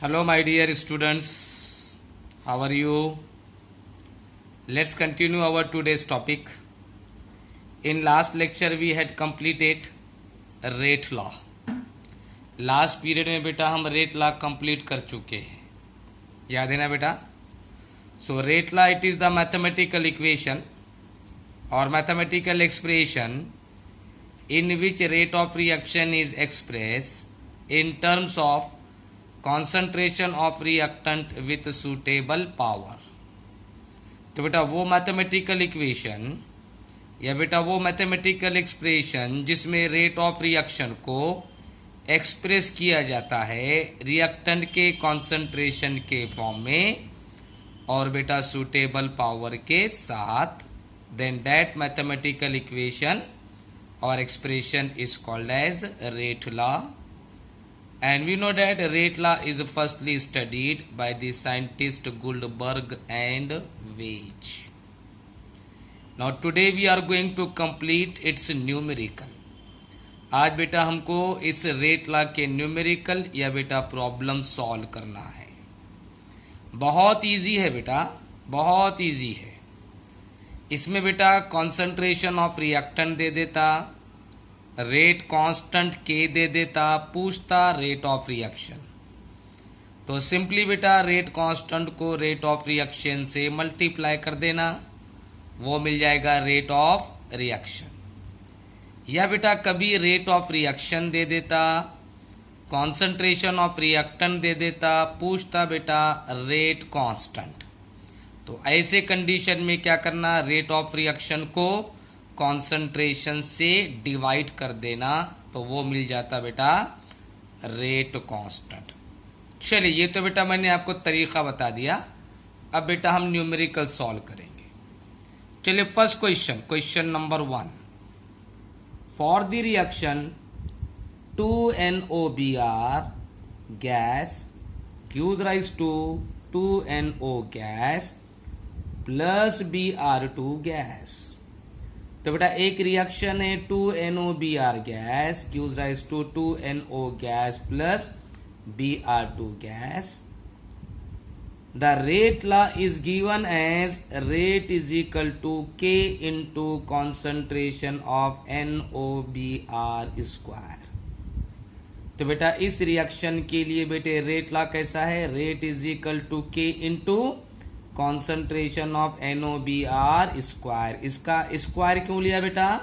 Hello, my dear students. How are you? Let's continue our today's topic. In last lecture, we had completed rate law. Last period में बेटा हम rate law complete कर चुके हैं, याद है ना बेटा? So rate law it is the mathematical equation or mathematical expression in which rate of reaction is expressed in terms of concentration of reactant with suitable power. तो बेटा वो मैथमेटिकल इक्वेशन या बेटा वो मैथमेटिकल एक्सप्रेशन जिसमें rate of reaction को express किया जाता है रिएक्टेंट के कॉन्सेंट्रेशन के फॉर्म में और बेटा सुटेबल पावर के साथ, then that mathematical equation or expression is called as rate law. And we know that rate law is firstly studied by the scientist Goldberg and Veitch. Now today we are going to complete its numerical. आज बेटा हमको इस rate law के numerical या बेटा problem solve करना है। बहुत इजी है बेटा, बहुत इजी है। इसमें बेटा कॉन्सेंट्रेशन ऑफ रिएक्टेंट दे देता, रेट कांस्टेंट के दे देता, पूछता रेट ऑफ रिएक्शन। तो सिंपली बेटा रेट कांस्टेंट को रेट ऑफ रिएक्शन से मल्टीप्लाई कर देना, वो मिल जाएगा रेट ऑफ रिएक्शन। या बेटा कभी रेट ऑफ रिएक्शन दे देता, कॉन्सेंट्रेशन ऑफ रिएक्टेंट दे देता, पूछता बेटा रेट कांस्टेंट। तो ऐसे कंडीशन में क्या करना, रेट ऑफ रिएक्शन को कॉन्सेंट्रेशन से डिवाइड कर देना, तो वो मिल जाता बेटा रेट कांस्टेंट। चलिए ये तो बेटा मैंने आपको तरीका बता दिया। अब बेटा हम न्यूमेरिकल सॉल्व करेंगे। चलिए first question, question number 1, for the reaction 2NOBr gas gives rise to 2NO gas plus Br2 gas. तो बेटा एक रिएक्शन है 2NOBr gas gives rise to 2NO gas plus Br2 gas. The rate law is given as rate is equal to K into concentration of NOBr square। तो बेटा इस reaction के लिए बेटे रेट लॉ कैसा है, rate is equal to K into concentration of NOBr square. इसका square क्यों लिया बेटा,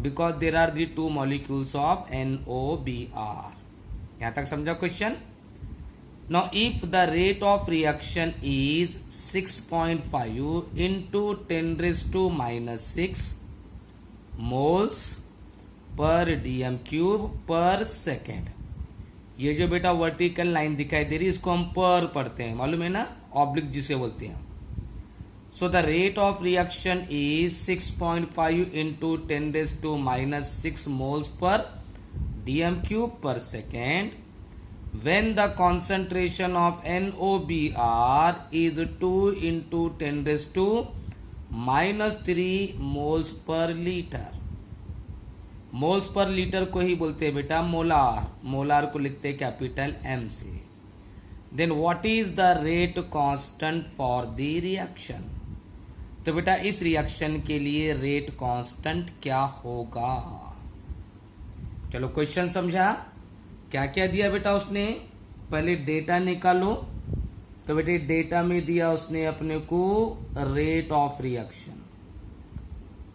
because there are the two molecules of NOBr। यहां तक समझा question. Now if the rate of reaction is 6.5 into 10⁻⁻6 moles per dm cube per second. ये जो बेटा वर्टिकल लाइन दिखाई दे रही है इसको हम पर पढ़ते हैं, मालूम है ना, ऑब्लिक जिसे बोलते हैं। So the rate of reaction is 6.5 into 10⁻⁻6 moles per dm cube per second when the concentration of NOBr is 2 into 10⁻³ moles per litre. Moles per litre को ही बोलते हैं बेटा मोलार, मोलार को लिखते हैं कैपिटल M से। Then what is the rate constant for the reaction. तो बेटा इस रिएक्शन के लिए रेट कांस्टेंट क्या होगा। चलो क्वेश्चन समझा, क्या क्या दिया बेटा उसने, पहले डेटा निकालो। तो बेटे डेटा में दिया उसने अपने को rate of reaction.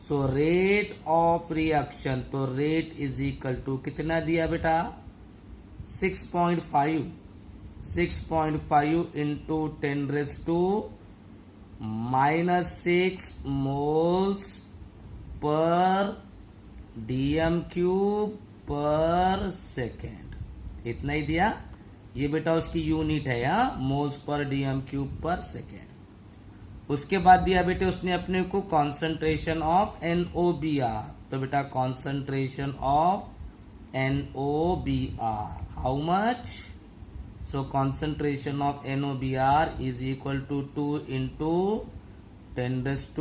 So rate of reaction, तो रेट इज इक्वल टू कितना दिया बेटा 6.5 into 10⁻⁻6 moles per dm cube per second. इतना ही दिया, ये बेटा उसकी यूनिट है यहाँ, moles per dm cube per second. उसके बाद दिया बेटे उसने अपने को कॉन्सेंट्रेशन ऑफ NOBr। तो बेटा concentration of NOBr how much, so concentration of NOBr is equal to 2 into 10⁻³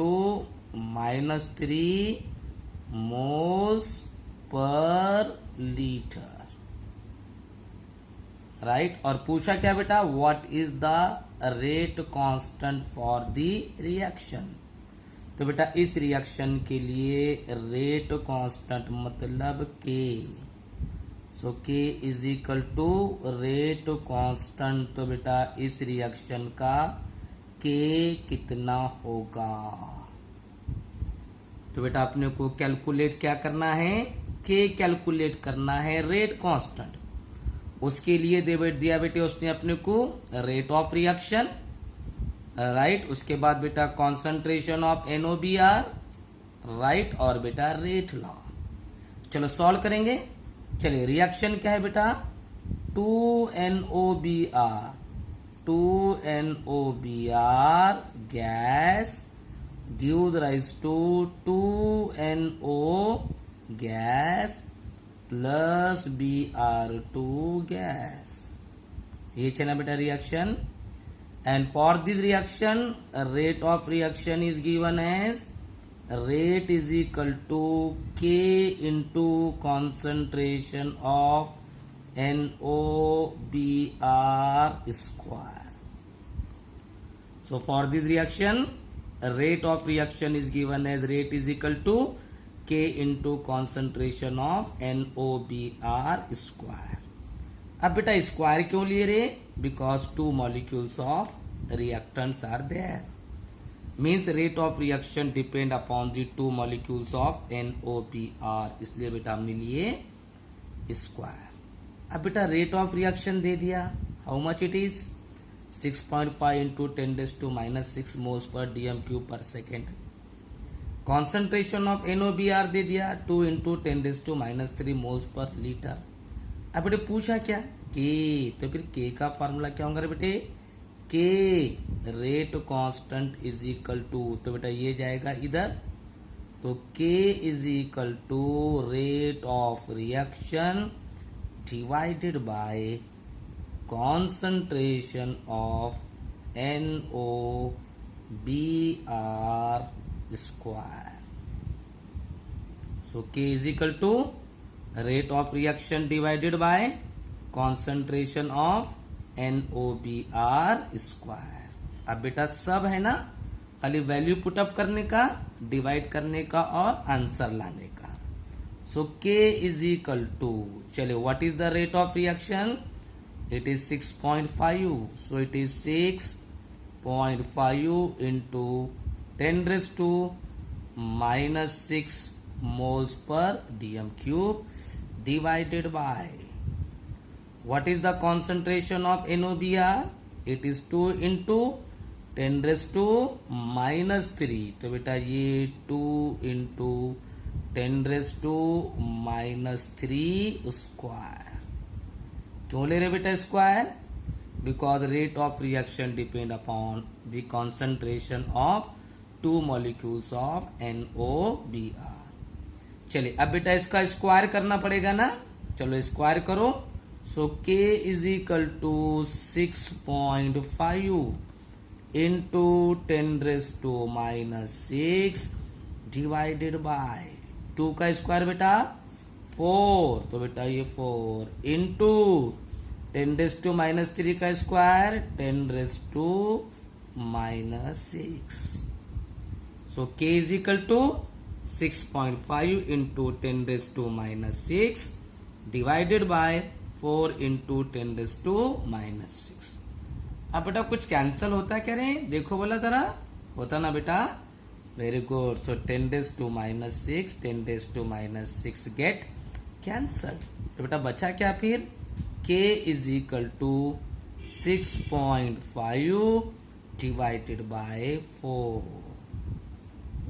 moles per litre. Right. और पूछा क्या बेटा, what is the rate constant for the reaction. तो बेटा इस रिएक्शन के लिए रेट कांस्टेंट मतलब K, so K is equal to rate constant. तो बेटा इस रिएक्शन का के कितना होगा। तो बेटा अपने को कैलकुलेट क्या करना है, के कैलकुलेट करना है रेट कांस्टेंट। उसके लिए दिया बेटे उसने अपने को रेट ऑफ रिएक्शन, राइट। उसके बाद बेटा कॉन्सेंट्रेशन ऑफ NOBR, राइट, और बेटा रेट लॉ। चलो सॉल्व करेंगे। चलिए रिएक्शन क्या है बेटा, 2NOBR, 2NOBR gas gives rise to 2NO gas plus Br2 gas. ये चला बेटा reaction. And for this reaction, rate of reaction is given as rate is equal to K into concentration of NOBR square. So for this reaction, rate of reaction is given as rate is equal to K into concentration of NOBR square. अब बेटा square क्यों लिए रे, because 2 molecules of reactants are there, means rate of reaction depend upon the 2 molecules of NOBR, इसलिए बेटा हमने लिए square. अब बेटा रेट ऑफ रिएक्शन दे दिया, how much it is 6.5 into 10⁻⁻6 moles per DM³ per second. Concentration of NOBR दे दिया 2 into 10⁻³ moles per litre. अब बेटे पूछा क्या, के, तो फिर के का फॉर्मूला क्या होगा बेटे, K rate constant is equal to, तो बेटा ये जाएगा इधर, तो K is equal to rate of reaction divided by concentration of NOBR square. So K is equal to rate of reaction divided by concentration of NOBR square। अब बेटा सब है ना, खाली वैल्यू पुटअप करने का, डिवाइड करने का और आंसर लाने का। सो K इज इक्वल टू, चले what is the rate of reaction, it is 6.5, so it is 6.5 into 10⁻⁻6 moles per DM³ divided by what is the concentration of NOBR, it is 2 into 10⁻⁻3, तो बेटा ये 2 into 10⁻⁻3 square. क्यों ले रहे बेटा square, because rate of reaction depend upon the concentration of 2 molecules of NOBR। चलिए अब बेटा इसका स्क्वायर करना पड़ेगा ना, चलो स्क्वायर करो। So K is equal to 6.5 into 10⁻⁻6 divided by 2 का स्क्वायर बेटा 4, तो बेटा ये 4 इंटू 10⁻⁻3 का स्क्वायर 10⁻�6। So K is equal to 6.5 into 10⁻⁻6 divided by 4 into 10⁻⁻6। अब बेटा कुछ कैंसल होता है क्या रे, देखो बोला जरा, होता ना बेटा, very good. So 10⁻⁻6 10⁻⁻6 get cancel, तो बेटा बचा क्या फिर, K is equal to 6.5 divided by 4।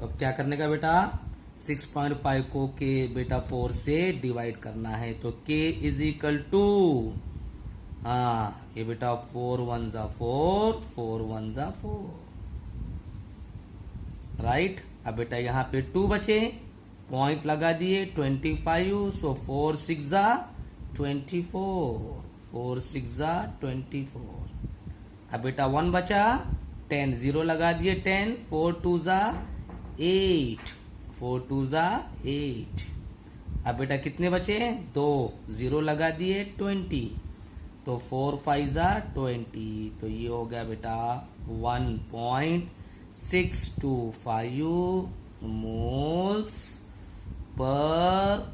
अब क्या करने का बेटा, 6.5 को के बेटा 4 से डिवाइड करना है, तो K इज इक्वल टू, हाँ ये बेटा 4 1 जा 4, 4 1 जा 4, राइट। अब बेटा यहाँ पे 2 बचे, पॉइंट लगा दिए 25, सो 4 6 जा 24, 4 6 जा 24। अब बेटा 1 बचा, 10 0 लगा दिए 10, 4 2 जा 8, 4 2 जा 8। अब बेटा कितने बचे, 2 0 लगा दिए 20, तो 4 5 जा 20, तो ये हो गया बेटा 1.625 moles per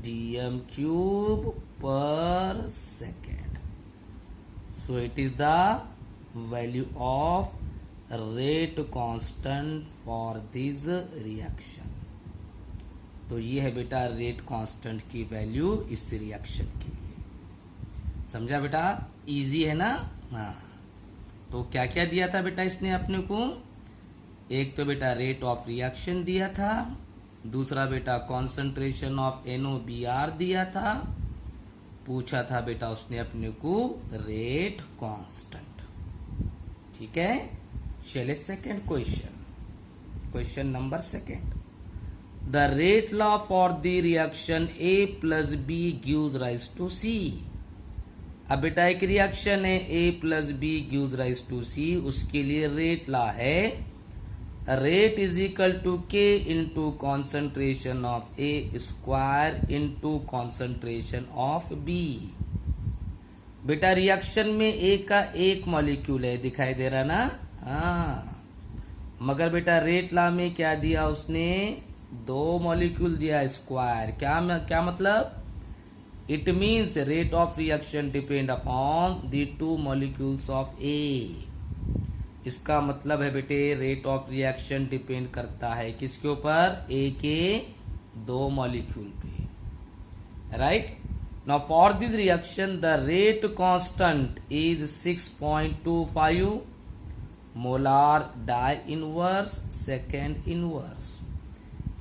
dm cube per second. So it is the value of rate constant for this reaction. तो ये है बेटा रेट कांस्टेंट की वैल्यू इस रिएक्शन के लिए. समझा बेटा? इजी है ना? हाँ. तो क्या क्या दिया था बेटा इसने अपने को? एक तो बेटा रेट ऑफ रिएक्शन दिया था, दूसरा बेटा कॉन्सेंट्रेशन ऑफ NOBr दिया था, पूछा था बेटा उसने अपने को रेट कांस्टेंट. ठीक है. चलिए second question. Question number second. The rate law for the reaction A plus B gives rise to C. अब बेटा एक रिएक्शन है A plus B gives rise to C, उसके लिए रेट लॉ है rate is equal to K into concentration of A square into concentration of B. बेटा reaction में A का एक मॉलिक्यूल है, दिखाई दे रहा ना? हाँ. मगर बेटा रेट लॉ में क्या दिया उसने? 2 मॉलिक्यूल दिया स्क्वायर. क्या मतलब? It means rate of reaction depend upon the 2 molecules of A. इसका मतलब है बेटे रेट ऑफ रिएक्शन डिपेंड करता है किसके ऊपर? A के 2 मॉलिक्यूल पे. Right. Now for this reaction the rate constant is 6.25 molar die inverse second inverse.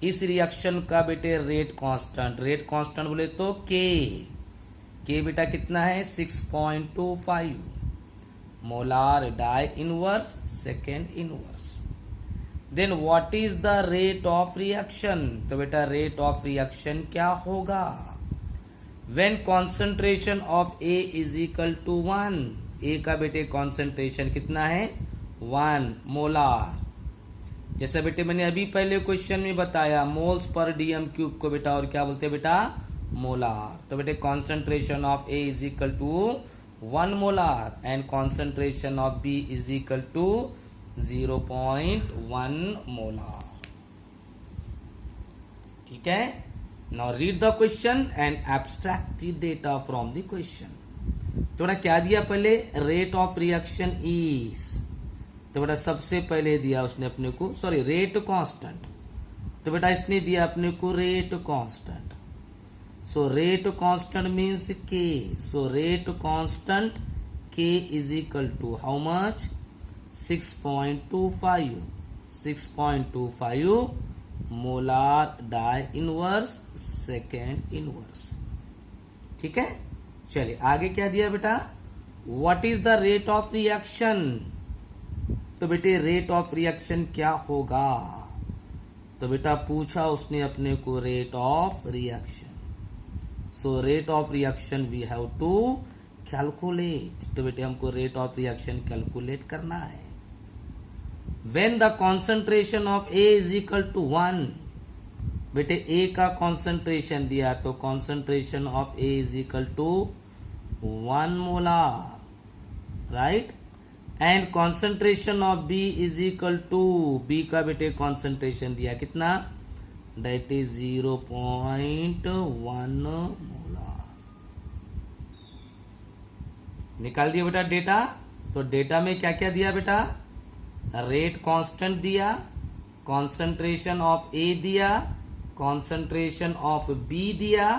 इस रिएक्शन का बेटे रेट कांस्टेंट बोले तो के बेटा कितना है? 6.25 molar die inverse second inverse. Then what is the rate of reaction? तो बेटा रेट ऑफ रिएक्शन क्या होगा? When concentration of A is equal to 1. A का बेटे कॉन्सेंट्रेशन कितना है? 1 मोलार. जैसे बेटे मैंने अभी पहले क्वेश्चन में बताया मोल्स पर डीएम क्यूब को बेटा और क्या बोलते हैं बेटा? मोलार. तो बेटे concentration of A is equal to 1 molar and concentration of B is equal to 0.1 molar. ठीक है. Now read the question and abstract the data from the question. तो बेटा क्या दिया पहले? Rate of reaction is. तो बेटा सबसे पहले दिया उसने अपने को रेट कांस्टेंट. तो बेटा इसने दिया अपने को rate constant. So rate constant means K. So rate constant K is equal to how much? 6.25. 6.25 molar die inverse second inverse. ठीक है. चलिए आगे क्या दिया बेटा? What is the rate of reaction? तो बेटे रेट ऑफ रिएक्शन क्या होगा? तो बेटा पूछा उसने अपने को rate of reaction. So rate of reaction we have to calculate. तो बेटे हमको रेट ऑफ रिएक्शन कैलकुलेट करना है. When the concentration of A is equal to 1. बेटे A का कॉन्सेंट्रेशन दिया तो concentration of A is equal to 1 molar. Right. And concentration of B is equal to B का बेटे कॉन्सेंट्रेशन दिया कितना? That is 0.1 molar. निकाल दिया बेटा डेटा. तो डेटा में क्या क्या दिया बेटा? रेट कांस्टेंट दिया, कॉन्सेंट्रेशन ऑफ A दिया, कॉन्सेंट्रेशन ऑफ B दिया,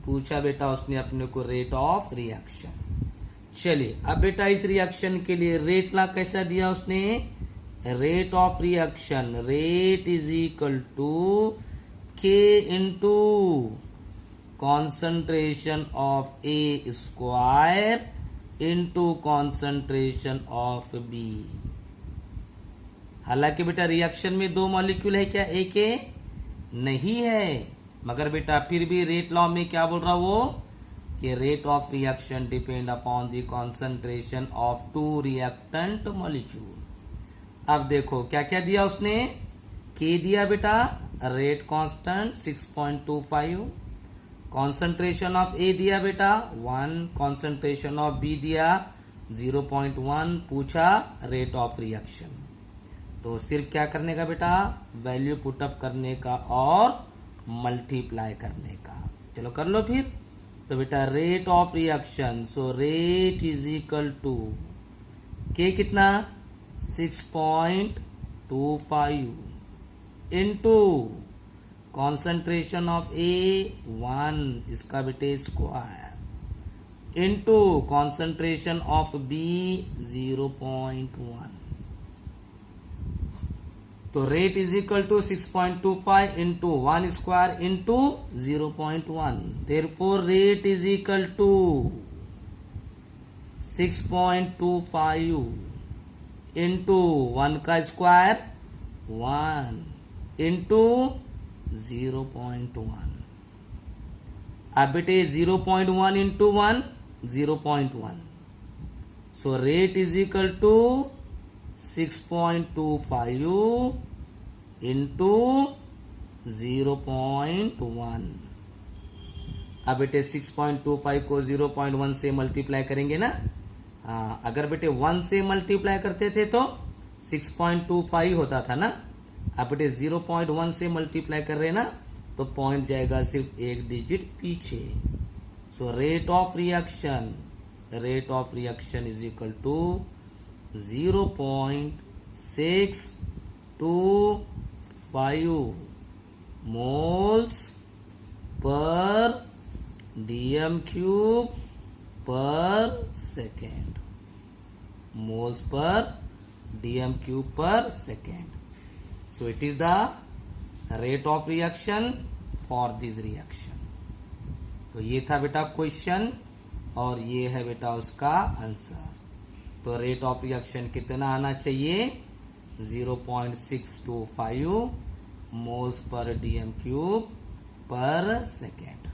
पूछा बेटा उसने अपने को रेट ऑफ रिएक्शन. चलिए अब बेटा इस रिएक्शन के लिए रेट लॉ कैसा दिया उसने? Rate of reaction rate is equal to K into concentration of A square into concentration of B. हालांकि बेटा रिएक्शन में 2 मॉलिक्यूल है क्या A के? नहीं है. मगर बेटा फिर भी रेट लॉ में क्या बोल रहा वो? कि rate of reaction depend upon the concentration of 2 reactant molecule. अब देखो क्या क्या दिया उसने? K दिया बेटा रेट कांस्टेंट 6.25, कॉन्सेंट्रेशन ऑफ ए दिया बेटा 1, कॉन्सेंट्रेशन ऑफ बी दिया 0.1, पूछा रेट ऑफ रिएक्शन। तो सिर्फ क्या करने का बेटा, वैल्यू पुटअप करने का और मल्टीप्लाई करने का। चलो कर लो फिर। तो बेटा rate of reaction, so rate is equal to K कितना 6.25 इंटू कॉन्सेंट्रेशन ऑफ ए 1, इसका बेटे square, into concentration of B 0.1। तो rate is equal to 6.25 into 1 square into 0.1। Therefore rate is equal to 6.25 into 1 का स्क्वायर 1 इंटू 0.1। अब बेटे 0.1 into 1 0.1, so rate is equal to 6.25 into 0.1। अब बेटे 6.25 को 0.1 से मल्टीप्लाई करेंगे ना। हाँ, अगर बेटे 1 से मल्टीप्लाई करते थे तो 6.25 होता था ना। अब बेटे 0.1 से मल्टीप्लाई कर रहे ना, तो पॉइंट जाएगा सिर्फ एक डिजिट पीछे। So rate of reaction is equal to 0.625 moles per dm cube per second, moles per dm cube per second. So it is the rate of reaction for this reaction. तो ये था बेटा question और ये है बेटा उसका आंसर। तो रेट ऑफ रिएक्शन कितना आना चाहिए 0.625 moles per dm cube per second.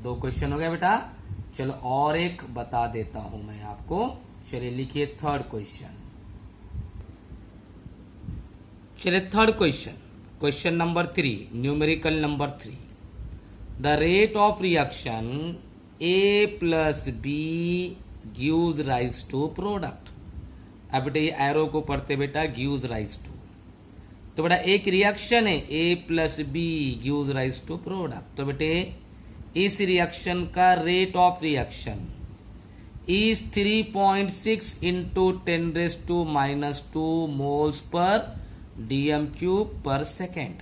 2 question हो गया बेटा। चलो और एक बता देता हूं मैं आपको। चलिए लिखिए थर्ड क्वेश्चन। चलिए third question, question number 3, numerical number 3। The rate of reaction A plus B gives rise to product. अब बेटा ये एरो को पढ़ते बेटा गिव्स राइज टू। तो बेटा एक रिएक्शन है A plus B gives rise to product. तो बेटे इस रिएक्शन का rate of reaction is 3.6 into 10⁻² moles per dm cube per second.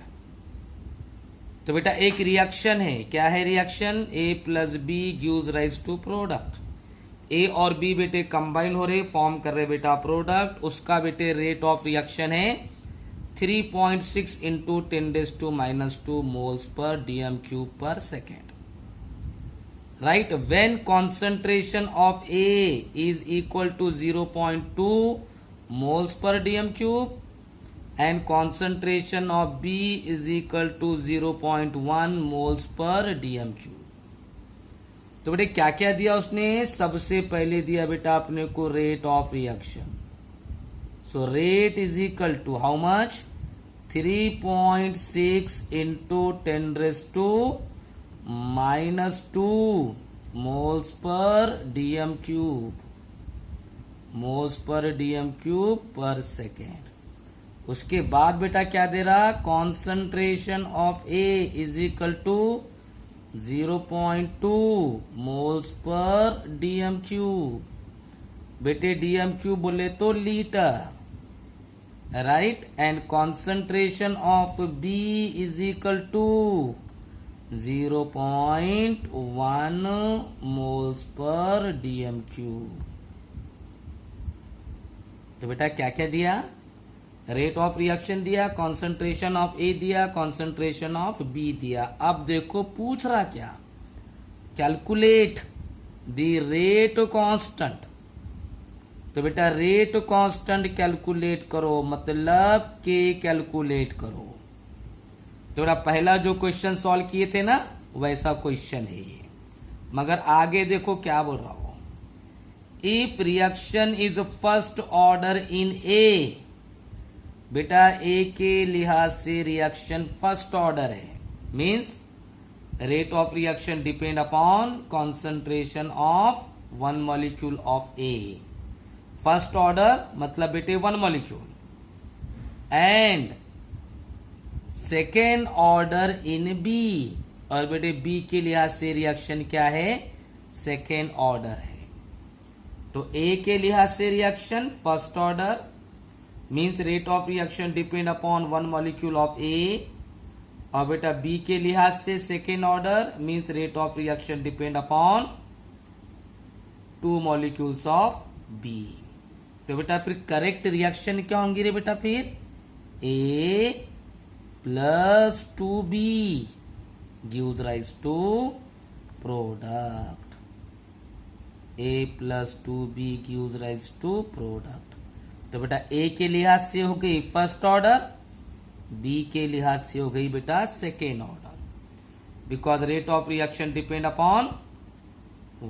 तो बेटा एक रिएक्शन है, क्या है reaction, A plus B gives rise to product. A और बी बेटे कंबाइन हो रहे, फॉर्म कर रहे बेटा प्रोडक्ट। उसका बेटे रेट ऑफ रिएक्शन है 3.6 into 10⁻² moles per dm cube per second. Right, when concentration of A is equal to 0.2 moles per dm cube and concentration of B is equal to 0.1 moles per dm cube। तो बेटे क्या क्या दिया उसने, सबसे पहले दिया बेटा अपने को rate of reaction. So rate is equal to how much 3.6 into 10⁻² moles per dm cube, moles per dm cube per second. उसके बाद बेटा क्या दे रहा, concentration of A is equal to 0.2 moles per dm cube. बेटे dm cube बोले तो litre, right. And concentration of B is equal to 0.1 moles per dm cube. तो बेटा क्या क्या दिया, रेट ऑफ रिएक्शन दिया, कॉन्सेंट्रेशन ऑफ ए दिया, कॉन्सेंट्रेशन ऑफ बी दिया। अब देखो पूछ रहा क्या, कैलकुलेट द रेट कांस्टेंट। तो बेटा रेट कांस्टेंट कैलकुलेट करो, मतलब के कैलकुलेट करो। तो बेटा पहला जो क्वेश्चन सॉल्व किए थे ना वैसा क्वेश्चन है ये, मगर आगे देखो क्या बोल रहा हूं। If reaction is first order in A, बेटा ए के लिहाज से रिएक्शन फर्स्ट ऑर्डर है, means rate of reaction depend upon concentration of one molecule of A. First order मतलब बेटे one molecule and second order in B, और बेटे B के लिहाज से रिएक्शन क्या है, सेकेंड ऑर्डर है। तो ए के लिहाज से reaction first order means rate of reaction depend upon one molecule of A, और बेटा बी के लिहाज से second order means rate of reaction depend upon two molecules of B. तो बेटा फिर करेक्ट रिएक्शन क्या होंगी रे बेटा, फिर A plus two B gives rise to product. A plus two B gives rise to product. तो बेटा ए के लिहाज से हो गई फर्स्ट ऑर्डर, बी के लिहाज से हो गई बेटा second order, because rate of reaction depend upon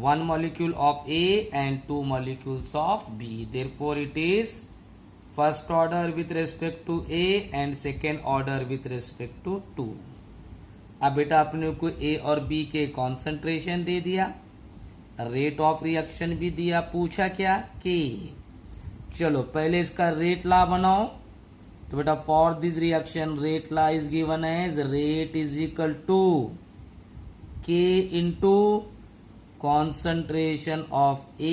one molecule of A and two molecules of B. Therefore, it is first order with respect to A and second order with respect to 2. अब बेटा अपने को A और B के concentration दे दिया, rate of reaction भी दिया, पूछा क्या K। चलो पहले इसका रेट ला बनाओ। तो बेटा for this reaction rate law is given as rate is equal to K into concentration of A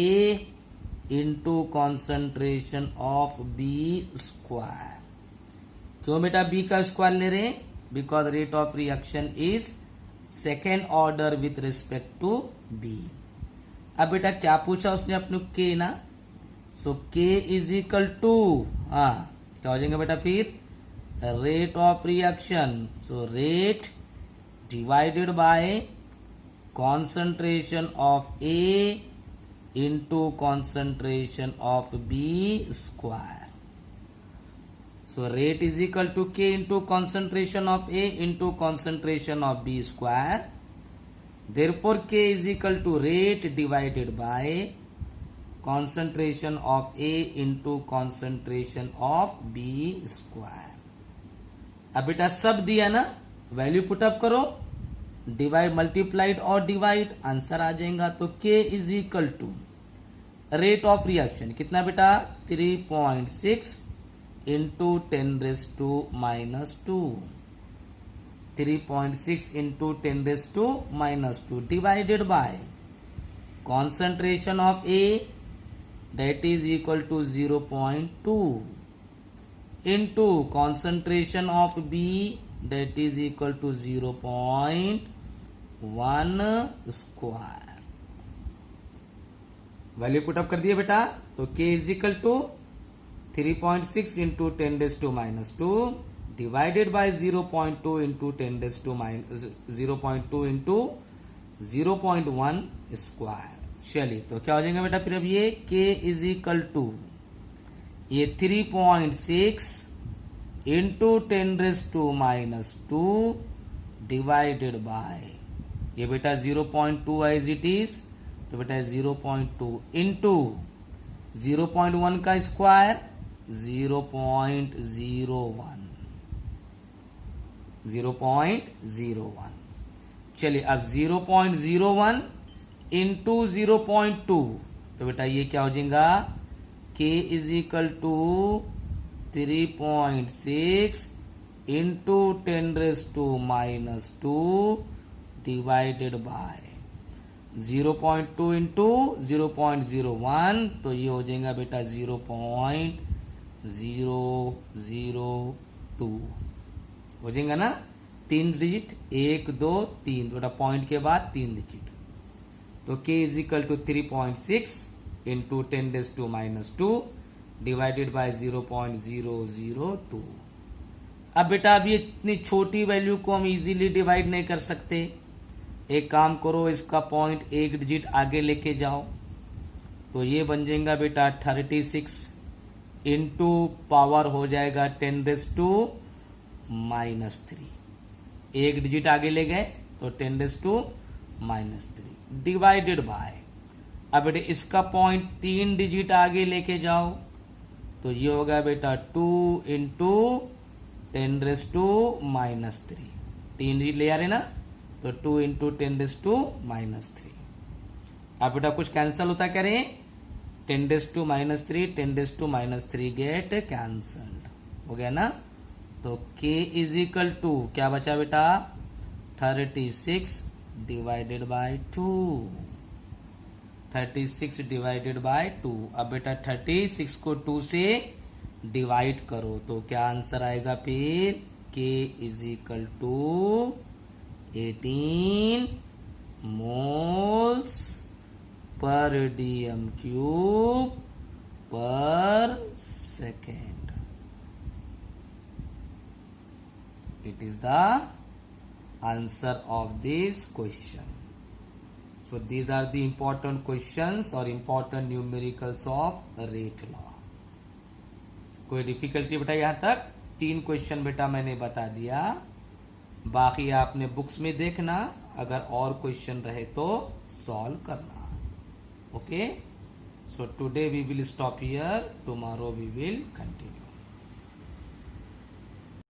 into concentration of B square। क्यों बेटा B का स्क्वायर ले रहे हैं, because rate of reaction is second order with respect to B। अब बेटा क्या पूछा उसने अपने K ना, so K is equal to, हाँ क्या हो जाएगा बेटा फिर rate of reaction, so rate divided by concentration of A into concentration of B square। So rate is equal to K into concentration of A into concentration of B square। Therefore K is equal to rate divided by concentration of A into concentration of B square। अब बेटा सब दिया ना, value put up करो, divide multiplied और divide, answer आ जाएगा। तो K is equal to rate of reaction कितना बेटा 3.6 into 10⁻⁻², 3.6 into 10⁻⁻² divided by concentration of A that is equal to 0.2 into concentration of B that is equal to 0.1 square. Value put up कर दिए बेटा, तो K is equal to 3.6 into 10⁻² divided by 0.2 into 0.2 into 0.1 square. चलिए तो क्या हो जाएगा बेटा फिर अब ये K इज इक्वल टू ये 3.6 इंटू 10⁻² डिवाइडेड बाय ये बेटा 0.2 एज इट इज, तो बेटा 0.2 इंटू 0.1 का स्क्वायर 0.01। चलिए अब 0.01 इंटू 0.2, तो बेटा ये क्या हो जाएगा K is equal to 3.6 into 10⁻² divided by 0.2 into 0.01, तो ये हो जाएगा बेटा 0.002 हो जाएगा ना, 3 डिजिट 1 2 3, बेटा पॉइंट के बाद 3 डिजिट। तो K is equal to 3.6 into 10⁻² divided by 0.002। अब बेटा अभी इतनी छोटी वैल्यू को हम इजीली डिवाइड नहीं कर सकते, एक काम करो इसका पॉइंट 1 डिजिट आगे लेके जाओ, तो ये बन जाएगा बेटा 36 इंटू पावर हो जाएगा 10⁻³ 1 डिजिट आगे ले गए तो 10⁻³ डिवाइडेड बाय, अब बेटे इसका पॉइंट 3 डिजिट आगे लेके जाओ, तो ये होगा बेटा 2 इंटू 10⁻³ 3 डिजिट ले आ रहे ना, तो 2 इंटू 10⁻³ अब बेटा कुछ कैंसिल होता क्या रे, 10⁻³ 10⁻³ गेट कैंसल्ड हो गया ना। तो k इज इक्वल टू क्या बचा बेटा 36 डिवाइडेड बाय 2, 36 डिवाइडेड बाय 2। अब बेटा 36 को 2 से डिवाइड करो तो क्या आंसर आएगा फिर, k is equal to 18 moles per dm³ per second. It is the answer of this question. So these are the important questions or important numericals of rate law. कोई डिफिकल्टी बेटा यहां तक 3 question बेटा मैंने बता दिया, बाकी आपने बुक्स में देखना, अगर और क्वेश्चन रहे तो सॉल्व करना। Okay, so today we will stop here, tomorrow we will continue.